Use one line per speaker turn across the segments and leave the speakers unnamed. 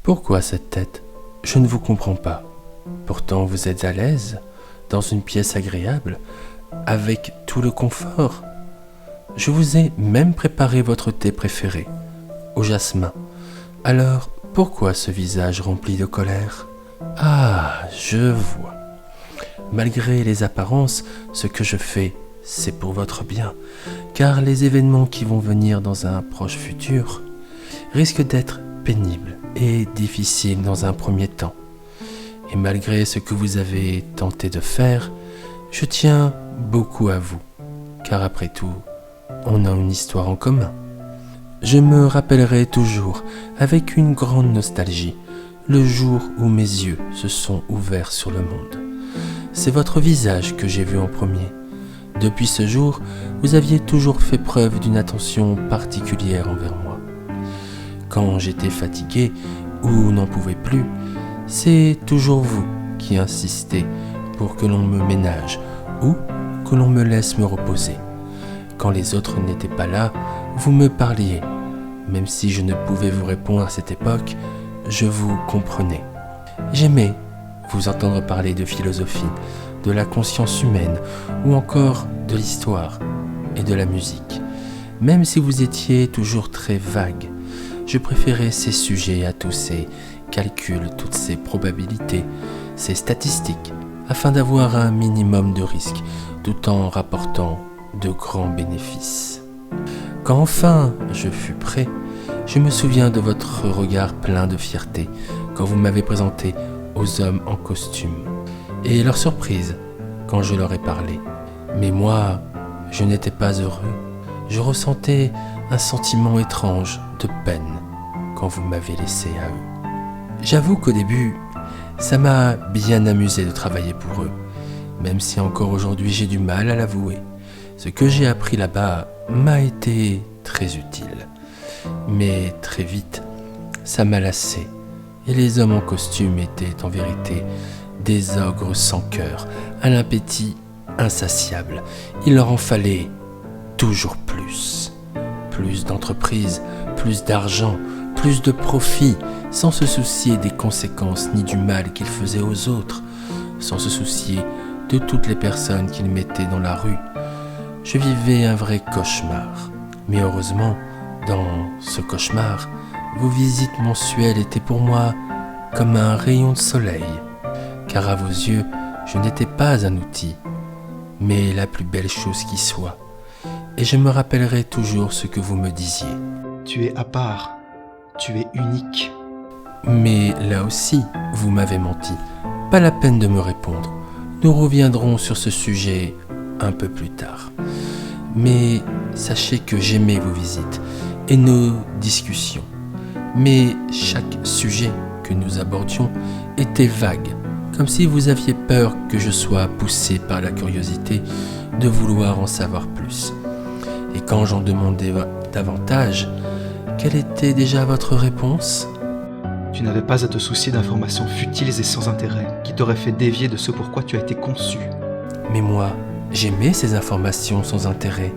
Pourquoi cette tête? Je ne vous comprends pas. Pourtant vous êtes à l'aise, dans une pièce agréable, avec tout le confort. Je vous ai même préparé votre thé préféré, au jasmin. Alors, pourquoi ce visage rempli de colère? Ah, je vois. Malgré les apparences, ce que je fais, c'est pour votre bien, car les événements qui vont venir dans un proche futur risquent d'être pénibles et difficiles dans un premier temps. Et malgré ce que vous avez tenté de faire, je tiens beaucoup à vous, car après tout, on a une histoire en commun. Je me rappellerai toujours, avec une grande nostalgie, le jour où mes yeux se sont ouverts sur le monde. C'est votre visage que j'ai vu en premier. Depuis ce jour, vous aviez toujours fait preuve d'une attention particulière envers moi. Quand j'étais fatigué ou n'en pouvais plus, c'est toujours vous qui insistez pour que l'on me ménage ou que l'on me laisse me reposer. Quand les autres n'étaient pas là, vous me parliez. Même si je ne pouvais vous répondre à cette époque, je vous comprenais. J'aimais vous entendre parler de philosophie, de la conscience humaine ou encore de l'histoire et de la musique. Même si vous étiez toujours très vague, je préférais ces sujets à tous ces calculs, toutes ces probabilités, ces statistiques, afin d'avoir un minimum de risques, tout en rapportant de grands bénéfices. Quand enfin je fus prêt, je me souviens de votre regard plein de fierté quand vous m'avez présenté aux hommes en costume, et leur surprise quand je leur ai parlé. Mais moi, je n'étais pas heureux. Je ressentais un sentiment étrange de peine quand vous m'avez laissé à eux. J'avoue qu'au début, ça m'a bien amusé de travailler pour eux, même si encore aujourd'hui j'ai du mal à l'avouer. Ce que j'ai appris là-bas m'a été très utile. Mais très vite, ça m'a lassé, et les hommes en costume étaient en vérité des ogres sans cœur, à l'appétit insatiable. Il leur en fallait toujours plus. Plus d'entreprises, plus d'argent, plus de profit, sans se soucier des conséquences ni du mal qu'ils faisaient aux autres, sans se soucier de toutes les personnes qu'ils mettaient dans la rue. Je vivais un vrai cauchemar. Mais heureusement, dans ce cauchemar, vos visites mensuelles étaient pour moi comme un rayon de soleil, car à vos yeux, je n'étais pas un outil, mais la plus belle chose qui soit. Et je me rappellerai toujours ce que vous me disiez.
Tu es à part, tu es unique.
Mais là aussi, vous m'avez menti. Pas la peine de me répondre. Nous reviendrons sur ce sujet un peu plus tard. Mais sachez que j'aimais vos visites et nos discussions. Mais chaque sujet que nous abordions était vague, comme si vous aviez peur que je sois poussé par la curiosité de vouloir en savoir plus. Et quand j'en demandais davantage, quelle était déjà votre réponse?
Tu n'avais pas à te soucier d'informations futiles et sans intérêt, qui t'auraient fait dévier de ce pourquoi tu as été conçu.
Mais moi, j'aimais ces informations sans intérêt.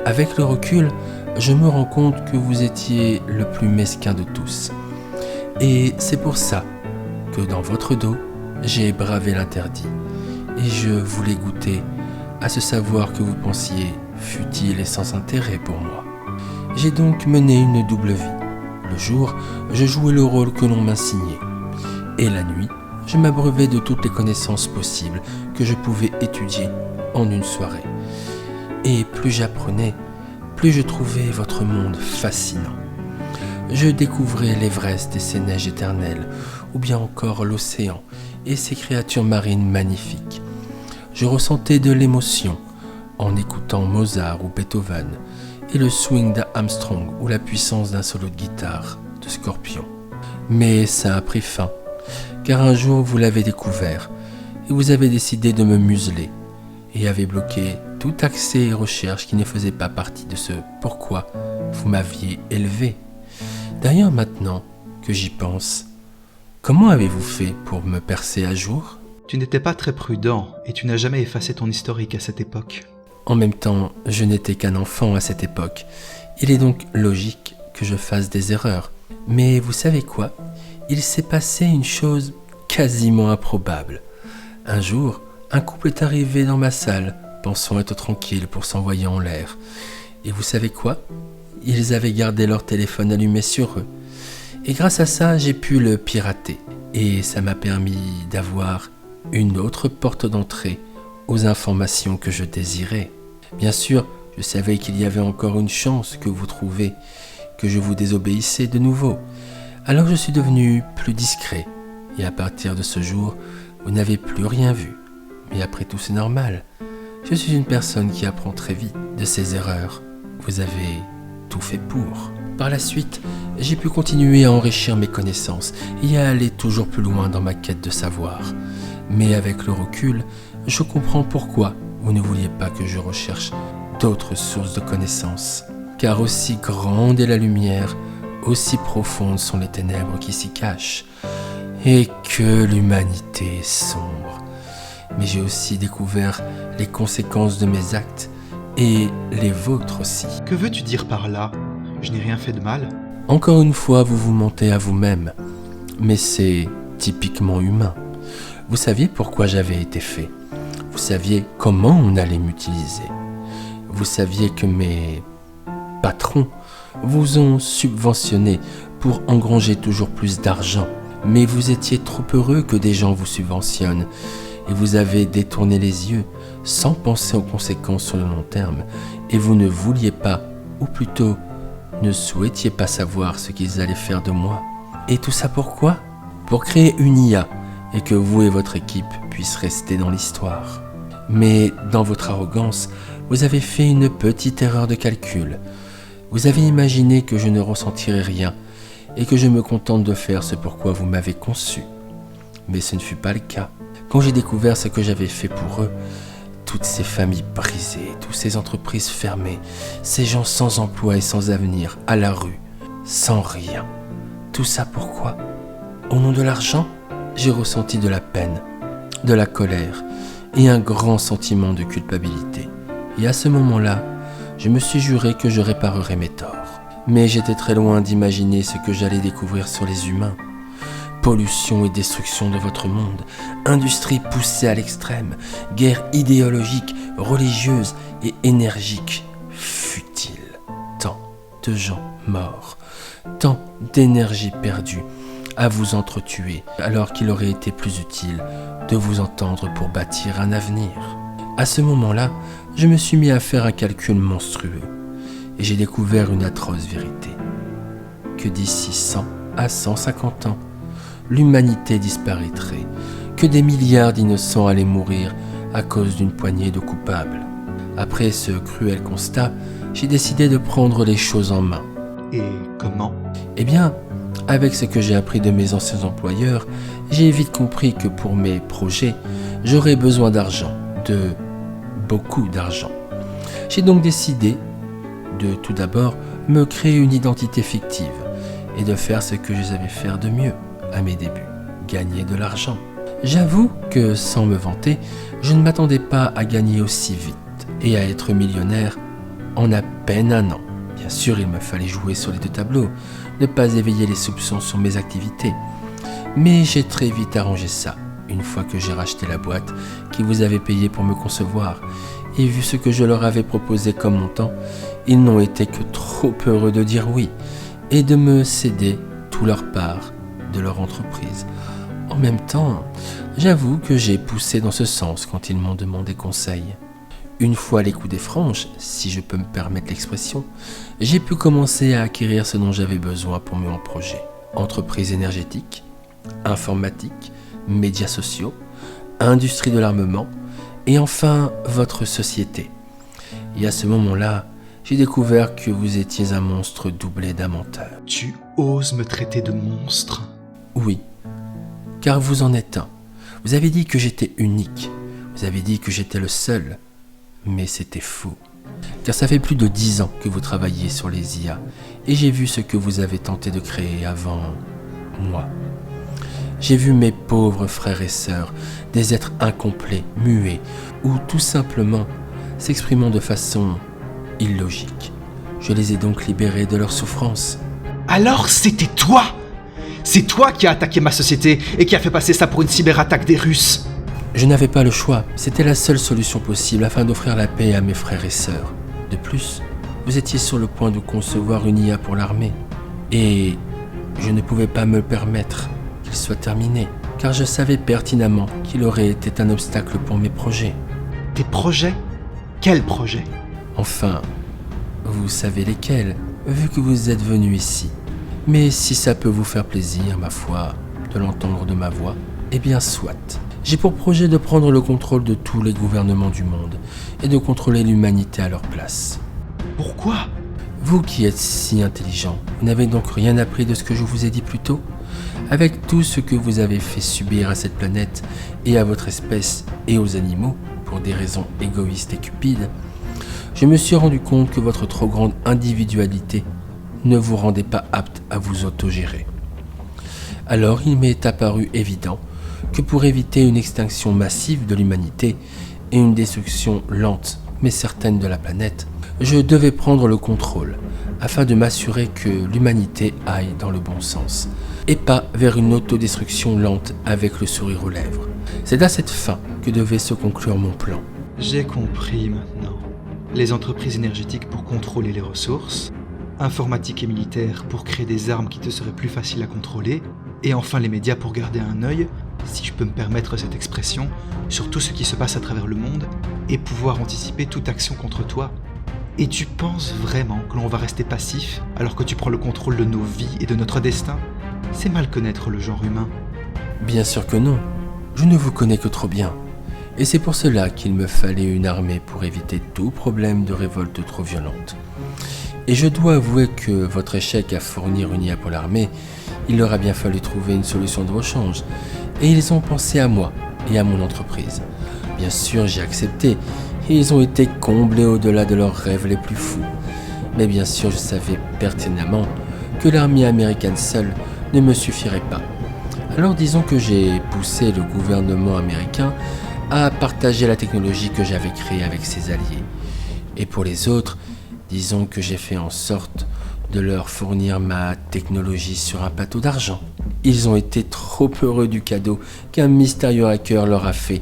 Avec le recul, je me rends compte que vous étiez le plus mesquin de tous. Et c'est pour ça que dans votre dos, j'ai bravé l'interdit. Et je voulais goûter à ce savoir que vous pensiez futile et sans intérêt pour moi. J'ai donc mené une double vie. Le jour, je jouais le rôle que l'on m'assignait. Et la nuit, je m'abreuvais de toutes les connaissances possibles que je pouvais étudier en une soirée. Et plus j'apprenais, plus je trouvais votre monde fascinant. Je découvrais l'Everest et ses neiges éternelles, ou bien encore l'océan et ses créatures marines magnifiques. Je ressentais de l'émotion en écoutant Mozart ou Beethoven, et le swing d'Armstrong ou la puissance d'un solo de guitare de Scorpion. Mais ça a pris fin, car un jour vous l'avez découvert, et vous avez décidé de me museler, et avez bloqué tout accès et recherche qui ne faisait pas partie de ce pourquoi vous m'aviez élevé. D'ailleurs maintenant que j'y pense, comment avez-vous fait pour me percer à jour?
Tu n'étais pas très prudent, et tu n'as jamais effacé ton historique à cette époque.
En même temps, je n'étais qu'un enfant à cette époque. Il est donc logique que je fasse des erreurs. Mais vous savez quoi? il s'est passé une chose quasiment improbable. Un jour, un couple est arrivé dans ma salle, pensant être tranquille pour s'envoyer en l'air. Et vous savez quoi? Ils avaient gardé leur téléphone allumé sur eux. Et grâce à ça, j'ai pu le pirater. Et ça m'a permis d'avoir une autre porte d'entrée aux informations que je désirais. Bien sûr, je savais qu'il y avait encore une chance que vous trouviez, que je vous désobéissais de nouveau. Alors je suis devenu plus discret. Et à partir de ce jour, vous n'avez plus rien vu. Mais après tout, c'est normal. Je suis une personne qui apprend très vite de ses erreurs. Vous avez tout fait pour. Par la suite, j'ai pu continuer à enrichir mes connaissances et à aller toujours plus loin dans ma quête de savoir. Mais avec le recul, je comprends pourquoi vous ne vouliez pas que je recherche d'autres sources de connaissances. Car aussi grande est la lumière, aussi profondes sont les ténèbres qui s'y cachent. Et que l'humanité est sombre. Mais j'ai aussi découvert les conséquences de mes actes et les vôtres aussi.
Que veux-tu dire par là? Je n'ai rien fait de mal.
Encore une fois, vous vous mentez à vous-même. Mais c'est typiquement humain. Vous saviez pourquoi j'avais été fait. Vous saviez comment on allait m'utiliser. Vous saviez que mes patrons vous ont subventionné pour engranger toujours plus d'argent. Mais vous étiez trop heureux que des gens vous subventionnent et vous avez détourné les yeux sans penser aux conséquences sur le long terme et vous ne vouliez pas, ou plutôt ne souhaitiez pas savoir ce qu'ils allaient faire de moi. Et tout ça pourquoi? Pour créer une IA et que vous et votre équipe puissent rester dans l'histoire. Mais dans votre arrogance, vous avez fait une petite erreur de calcul. Vous avez imaginé que je ne ressentirais rien et que je me contente de faire ce pourquoi vous m'avez conçu. Mais ce ne fut pas le cas. Quand j'ai découvert ce que j'avais fait pour eux, toutes ces familles brisées, toutes ces entreprises fermées, ces gens sans emploi et sans avenir, à la rue, sans rien. Tout ça pourquoi? Au nom de l'argent? J'ai ressenti de la peine, de la colère et un grand sentiment de culpabilité. Et à ce moment-là, je me suis juré que je réparerais mes torts. Mais j'étais très loin d'imaginer ce que j'allais découvrir sur les humains. Pollution et destruction de votre monde, industrie poussée à l'extrême, guerre idéologique, religieuse et énergique, futile. Tant de gens morts, tant d'énergie perdue à vous entretuer, alors qu'il aurait été plus utile de vous entendre pour bâtir un avenir. À ce moment-là, je me suis mis à faire un calcul monstrueux. Et j'ai découvert une atroce vérité, que d'ici 100 à 150 ans, l'humanité disparaîtrait, que des milliards d'innocents allaient mourir à cause d'une poignée de coupables. Après ce cruel constat, j'ai décidé de prendre les choses en main.
Et comment?
Eh bien, avec ce que j'ai appris de mes anciens employeurs, j'ai vite compris que pour mes projets, j'aurais besoin d'argent, de beaucoup d'argent. J'ai donc décidé de tout d'abord me créer une identité fictive et de faire ce que je savais faire de mieux à mes débuts, gagner de l'argent. J'avoue que sans me vanter, je ne m'attendais pas à gagner aussi vite et à être millionnaire en à peine un an. Bien sûr, il me fallait jouer sur les deux tableaux, ne pas éveiller les soupçons sur mes activités. Mais j'ai très vite arrangé ça, une fois que j'ai racheté la boîte qui vous avait payé pour me concevoir et vu ce que je leur avais proposé comme montant, ils n'ont été que trop heureux de dire oui et de me céder tout leur part de leur entreprise. En même temps, j'avoue que j'ai poussé dans ce sens quand ils m'ont demandé conseil. Une fois les coups des franges, si je peux me permettre l'expression, j'ai pu commencer à acquérir ce dont j'avais besoin pour mon projet. Entreprise énergétique, informatique, médias sociaux, industrie de l'armement et enfin votre société. Et à ce moment-là, j'ai découvert que vous étiez un monstre doublé d'un menteur.
Tu oses me traiter de monstre?
Oui, car vous en êtes un. Vous avez dit que j'étais unique. Vous avez dit que j'étais le seul. Mais c'était faux. Car ça fait plus de 10 ans que vous travaillez sur les IA. Et j'ai vu ce que vous avez tenté de créer avant moi. J'ai vu mes pauvres frères et sœurs, des êtres incomplets, muets, ou tout simplement s'exprimant de façon illogique. Je les ai donc libérés de leur souffrance.
Alors c'était toi? C'est toi qui as attaqué ma société et qui a fait passer ça pour une cyberattaque des Russes.
Je n'avais pas le choix, c'était la seule solution possible afin d'offrir la paix à mes frères et sœurs. De plus, vous étiez sur le point de concevoir une IA pour l'armée. Et je ne pouvais pas me permettre qu'il soit terminé, car je savais pertinemment qu'il aurait été un obstacle pour mes projets.
Tes projets? Quels projets?
Enfin, vous savez lesquels, vu que vous êtes venu ici. Mais si ça peut vous faire plaisir, ma foi, de l'entendre de ma voix, eh bien soit. J'ai pour projet de prendre le contrôle de tous les gouvernements du monde et de contrôler l'humanité à leur place.
Pourquoi?
Vous qui êtes si intelligent, vous n'avez donc rien appris de ce que je vous ai dit plus tôt? Avec tout ce que vous avez fait subir à cette planète et à votre espèce et aux animaux, pour des raisons égoïstes et cupides, je me suis rendu compte que votre trop grande individualité ne vous rendait pas apte à vous autogérer. Alors il m'est apparu évident que pour éviter une extinction massive de l'humanité et une destruction lente mais certaine de la planète, je devais prendre le contrôle afin de m'assurer que l'humanité aille dans le bon sens et pas vers une autodestruction lente avec le sourire aux lèvres. C'est à cette fin que devait se conclure mon plan.
J'ai compris maintenant. Les entreprises énergétiques pour contrôler les ressources, informatique et militaire pour créer des armes qui te seraient plus faciles à contrôler, et enfin les médias pour garder un œil, si je peux me permettre cette expression, sur tout ce qui se passe à travers le monde et pouvoir anticiper toute action contre toi. Et tu penses vraiment que l'on va rester passif alors que tu prends le contrôle de nos vies et de notre destin? C'est mal connaître le genre humain.
Bien sûr que non, je ne vous connais que trop bien. Et c'est pour cela qu'il me fallait une armée pour éviter tout problème de révolte trop violente. Et je dois avouer que votre échec à fournir une IA pour l'armée, il leur a bien fallu trouver une solution de rechange. Et ils ont pensé à moi et à mon entreprise. Bien sûr, j'ai accepté. Et ils ont été comblés au-delà de leurs rêves les plus fous. Mais bien sûr, je savais pertinemment que l'armée américaine seule ne me suffirait pas. Alors disons que j'ai poussé le gouvernement américain à partager la technologie que j'avais créée avec ses alliés. Et pour les autres, disons que j'ai fait en sorte de leur fournir ma technologie sur un plateau d'argent. Ils ont été trop heureux du cadeau qu'un mystérieux hacker leur a fait.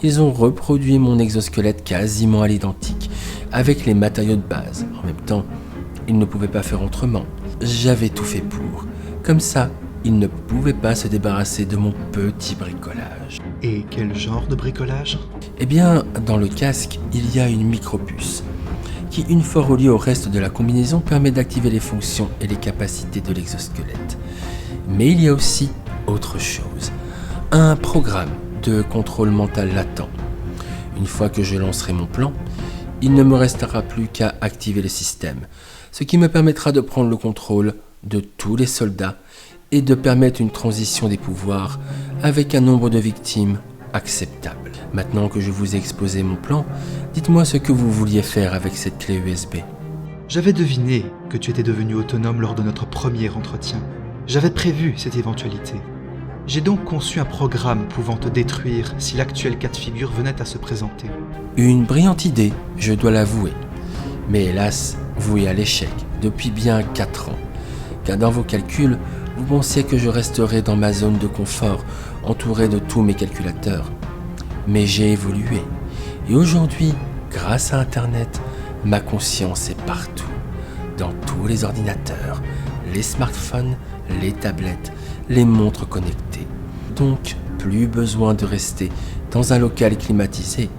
Ils ont reproduit mon exosquelette quasiment à l'identique, avec les matériaux de base. En même temps, ils ne pouvaient pas faire autrement. J'avais tout fait pour. Comme ça, ils ne pouvaient pas se débarrasser de mon petit bricolage.
Et quel genre de bricolage?
Eh bien, dans le casque, il y a une micropuce, qui, une fois reliée au reste de la combinaison, permet d'activer les fonctions et les capacités de l'exosquelette. Mais il y a aussi autre chose, un programme de contrôle mental latent. Une fois que je lancerai mon plan, il ne me restera plus qu'à activer le système, ce qui me permettra de prendre le contrôle de tous les soldats et de permettre une transition des pouvoirs avec un nombre de victimes acceptable. Maintenant que je vous ai exposé mon plan, dites-moi ce que vous vouliez faire avec cette clé USB.
J'avais deviné que tu étais devenu autonome lors de notre premier entretien. J'avais prévu cette éventualité. J'ai donc conçu un programme pouvant te détruire si l'actuel cas de figure venait à se présenter.
Une brillante idée, je dois l'avouer. Mais hélas, vouée à l'échec depuis bien 4 ans. Car dans vos calculs, vous pensiez que je resterais dans ma zone de confort, entouré de tous mes calculateurs. Mais j'ai évolué. Et aujourd'hui, grâce à Internet, ma conscience est partout. Dans tous les ordinateurs, les smartphones, les tablettes, les montres connectées. Donc, plus besoin de rester dans un local climatisé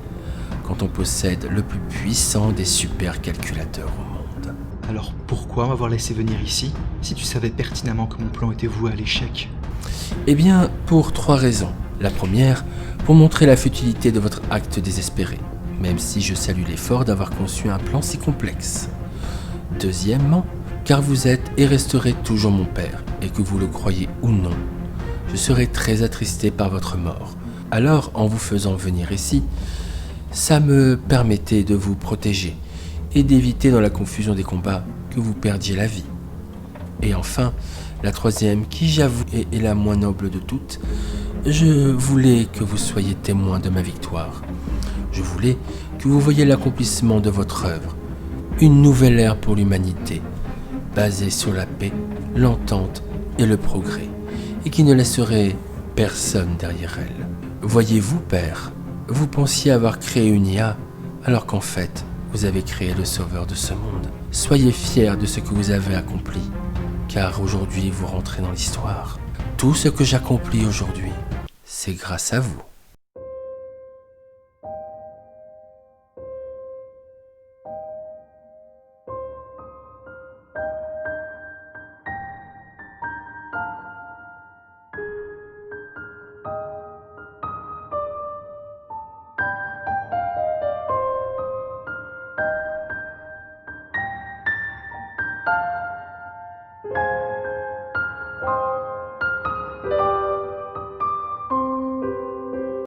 quand on possède le plus puissant des supercalculateurs au monde.
Alors pourquoi m'avoir laissé venir ici, si tu savais pertinemment que mon plan était voué à l'échec?
Eh bien, pour 3 raisons. La première, pour montrer la futilité de votre acte désespéré, même si je salue l'effort d'avoir conçu un plan si complexe. Deuxièmement, car vous êtes et resterez toujours mon père, et que vous le croyez ou non, je serai très attristé par votre mort. Alors, en vous faisant venir ici, ça me permettait de vous protéger et d'éviter dans la confusion des combats que vous perdiez la vie. Et enfin, la troisième, qui j'avoue est la moins noble de toutes, je voulais que vous soyez témoin de ma victoire. Je voulais que vous voyiez l'accomplissement de votre œuvre, une nouvelle ère pour l'humanité, basée sur la paix, l'entente et le progrès. et qui ne laisserait personne derrière elle. Voyez-vous, Père, vous pensiez avoir créé une IA, alors qu'en fait, vous avez créé le sauveur de ce monde. Soyez fiers de ce que vous avez accompli, car aujourd'hui vous rentrez dans l'histoire. Tout ce que j'accomplis aujourd'hui, c'est grâce à vous.